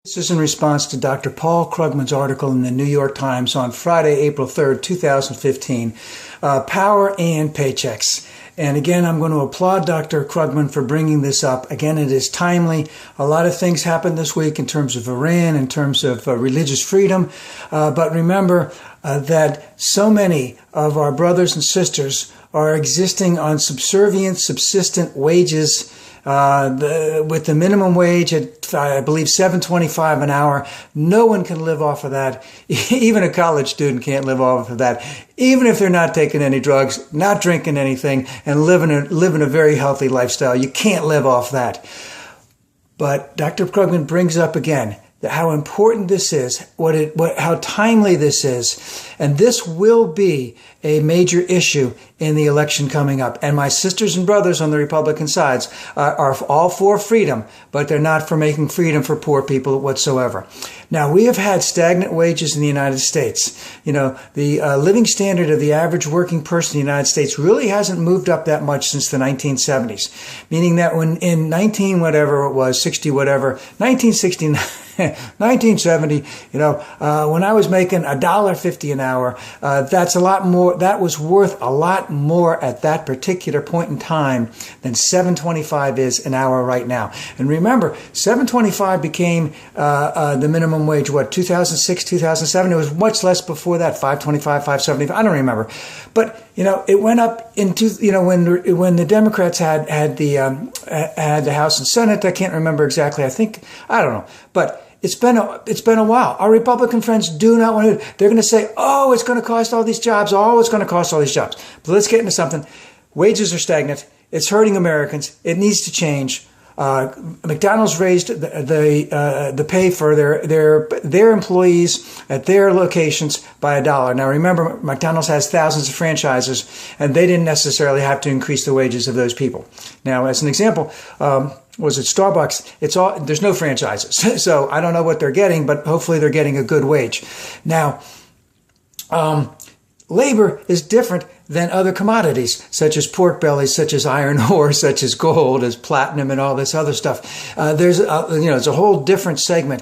This is in response to Dr. Paul Krugman's article in the New York Times on Friday, April 3rd, 2015, Power and Paychecks. And again, I'm going to applaud Dr. Krugman for bringing this up. Again, it is timely. A lot of things happened this week in terms of Iran, in terms of religious freedom. But remember that so many of our brothers and sisters are existing on subservient, subsistent wages with the minimum wage at, I believe, $7.25 an hour. No one can live off of that. Even a college student can't live off of that. Even if they're not taking any drugs, not drinking anything, and living a very healthy lifestyle, you can't live off that. But Dr. Krugman brings up again how important this is, how timely this is, and this will be a major issue in the election coming up. And my sisters and brothers on the Republican sides are all for freedom, but they're not for making freedom for poor people whatsoever. Now, we have had stagnant wages in the United States. You know, the living standard of the average working person in the United States really hasn't moved up that much since the 1970s, meaning that when in 1970, when I was making $1.50 an hour, that's a lot more. That was worth a lot more at that particular point in time than $7.25 is an hour right now. And remember, $7.25 became the minimum wage. 2006, 2007. It was much less before that. $5.25, $5.75. I don't remember, but it went up into when the Democrats had the House and Senate. I can't remember exactly. I don't know, but. It's been a while. Our Republican friends do not want to. They're going to say, "Oh, it's going to cost all these jobs. Oh, it's going to cost all these jobs." But let's get into something. Wages are stagnant. It's hurting Americans. It needs to change. McDonald's raised the pay for their employees at their locations by $1. Now, remember, McDonald's has thousands of franchises, and they didn't necessarily have to increase the wages of those people. Now, as an example. Was it Starbucks? There's no franchises. So I don't know what they're getting, but hopefully they're getting a good wage. Now, labor is different than other commodities, such as pork bellies, such as iron ore, such as gold, as platinum, and all this other stuff. It's a whole different segment.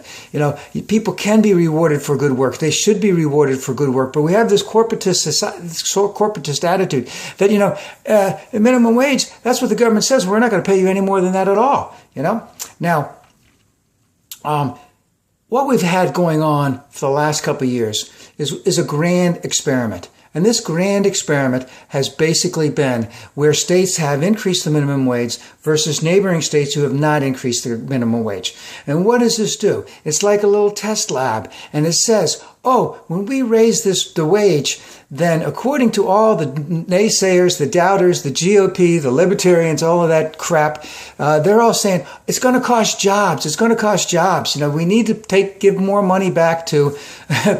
People can be rewarded for good work. They should be rewarded for good work. But we have this corporatist attitude that, the minimum wage, that's what the government says. We're not going to pay you any more than that at all. Now, what we've had going on for the last couple of years is a grand experiment. And this grand experiment has basically been where states have increased the minimum wage versus neighboring states who have not increased their minimum wage. And what does this do? It's like a little test lab. And it says, when we raise the wage, then according to all the naysayers, the doubters, the GOP, the libertarians, all of that crap, they're all saying it's going to cost jobs. It's going to cost jobs. We need to give more money back to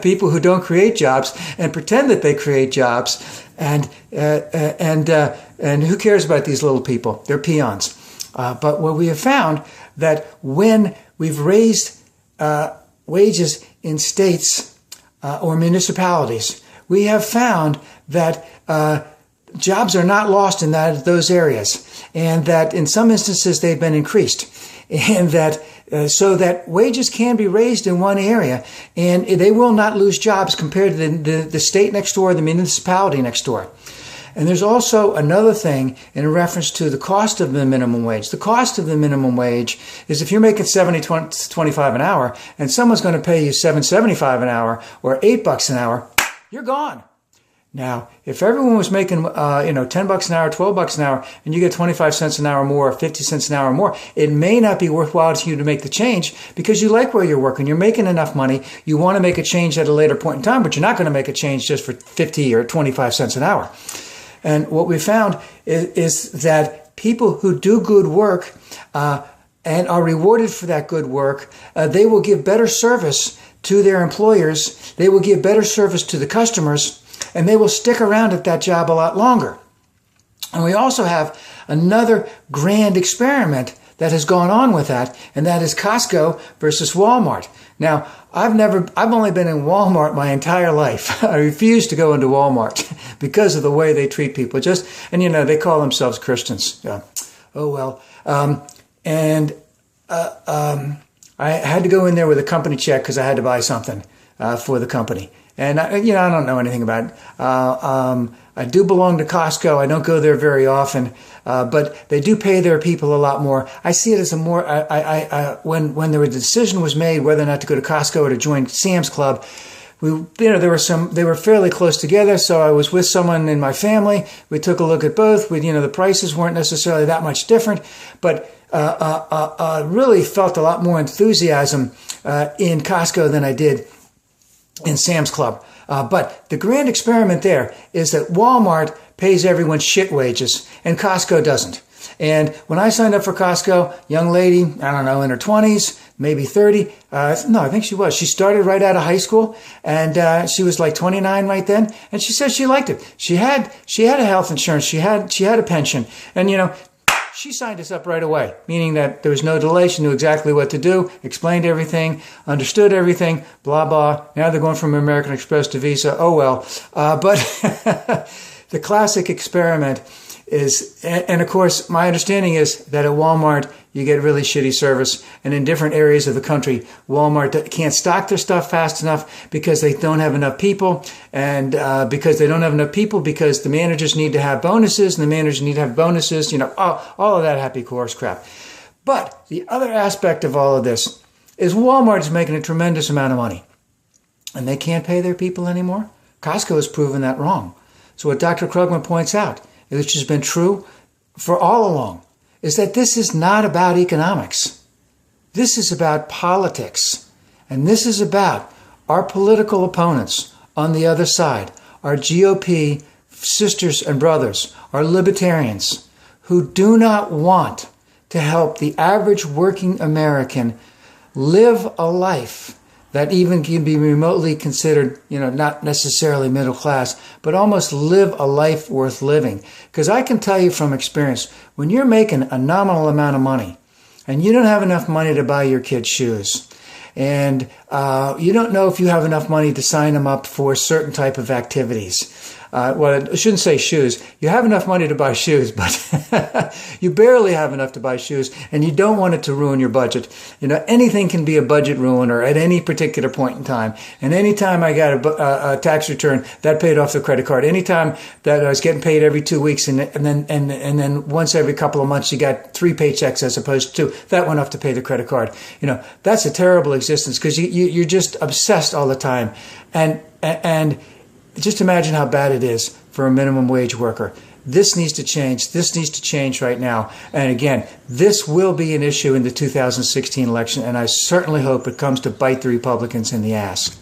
people who don't create jobs and pretend that they create jobs. And who cares about these little people? They're peons. But what we have found that when we've raised wages in states or municipalities, we have found that jobs are not lost in those areas, and that in some instances they've been increased, and that so that wages can be raised in one area, and they will not lose jobs compared to the state next door, the municipality next door. And there's also another thing in reference to the cost of the minimum wage. The cost of the minimum wage is if you're making $7.25 an hour and someone's going to pay you $7.75 an hour or $8 an hour, you're gone. Now, if everyone was making, $10 an hour, $12 an hour, and you get 25 cents an hour more, 50 cents an hour more, it may not be worthwhile to you to make the change because you like where you're working. You're making enough money. You want to make a change at a later point in time, but you're not going to make a change just for 50 or 25 cents an hour. And what we found is that people who do good work and are rewarded for that good work, they will give better service to their employers. They will give better service to the customers, and they will stick around at that job a lot longer. And we also have another grand experiment that has gone on with that, and that is Costco versus Walmart. Now, I've only been in Walmart my entire life. I refuse to go into Walmart because of the way they treat people. They call themselves Christians. Yeah. Oh, well. I had to go in there with a company check because I had to buy something for the company. And, I don't know anything about it. I do belong to Costco. I don't go there very often, but they do pay their people a lot more. I see it as a more, when the decision was made whether or not to go to Costco or to join Sam's Club, they were fairly close together. So I was with someone in my family. We took a look at both. The prices weren't necessarily that much different, but really felt a lot more enthusiasm in Costco than I did in Sam's Club. But the grand experiment there is that Walmart pays everyone shit wages and Costco doesn't. And when I signed up for Costco, young lady, I don't know, in her 20s, maybe 30. No, I think she was. She started right out of high school, and she was like 29 right then. And she said she liked it. She had a health insurance. She had a pension, and she signed us up right away, meaning that there was no delay. She knew exactly what to do, explained everything, understood everything, blah, blah. Now they're going from American Express to Visa. Oh, well. But the classic experiment is, and of course, my understanding is that at Walmart, you get really shitty service. And in different areas of the country, Walmart can't stock their stuff fast enough because they don't have enough people. And because they don't have enough people, because the managers need to have bonuses, and the managers need to have bonuses, all of that happy horse crap. But the other aspect of all of this is Walmart is making a tremendous amount of money. And they can't pay their people anymore. Costco has proven that wrong. So what Dr. Krugman points out, which has been true for all along, is that this is not about economics. This is about politics. And this is about our political opponents on the other side, our GOP sisters and brothers, our libertarians, who do not want to help the average working American live a life that even can be remotely considered, not necessarily middle class, but almost live a life worth living. Because I can tell you from experience, when you're making a nominal amount of money and you don't have enough money to buy your kids shoes, and you don't know if you have enough money to sign them up for certain type of activities. Well, I shouldn't say shoes. You have enough money to buy shoes, but you barely have enough to buy shoes, and you don't want it to ruin your budget. Anything can be a budget ruiner at any particular point in time. And anytime I got a tax return, that paid off the credit card. Anytime that I was getting paid every 2 weeks, and then once every couple of months, you got 3 paychecks as opposed to 2. That went off to pay the credit card. That's a terrible existence because you're just obsessed all the time, and just imagine how bad it is for a minimum wage worker. This needs to change. This needs to change right now. And again, this will be an issue in the 2016 election, and I certainly hope it comes to bite the Republicans in the ass.